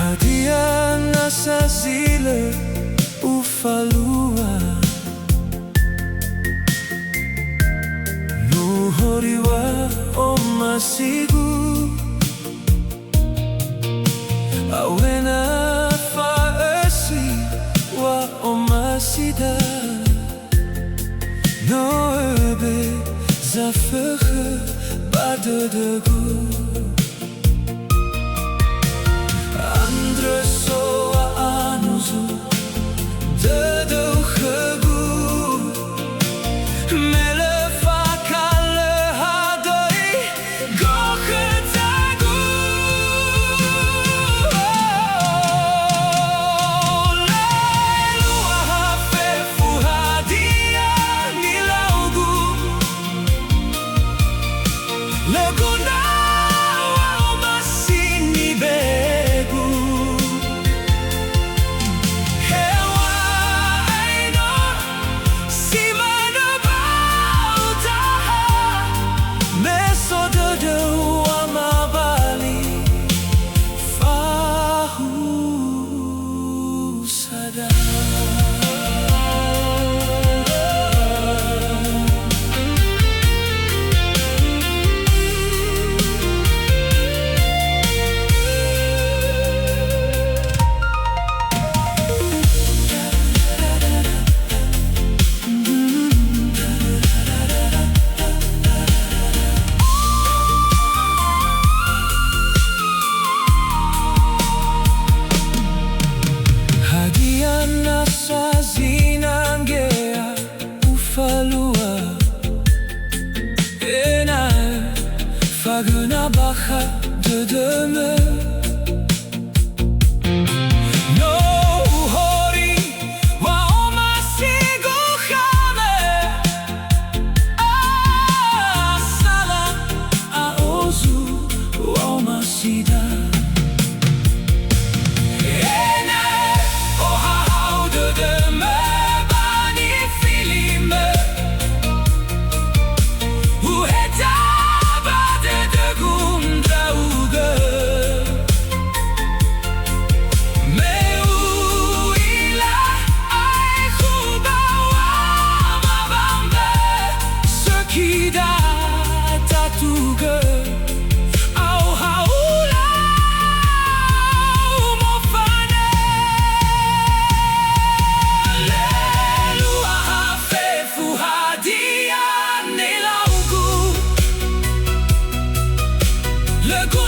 Hadiah nasa zile ufalua Nuhoriwa o masigu Awena faesi wa o masida Noebe zafere ba Dödöu Andre soa anuzu Dödöu khegu Mele fakale hadoi gokhetagu Lailu ahafe fuhadia ni LAGU Laguna wa masini begu Hewa aino simana bautaha Meso Dödöu Wamabali fahu sada Hadiah nasa zinangea ufalua Ena faguna baja Dödöu No uhori wa o masigu khame Asala aozu wa o masida LAGU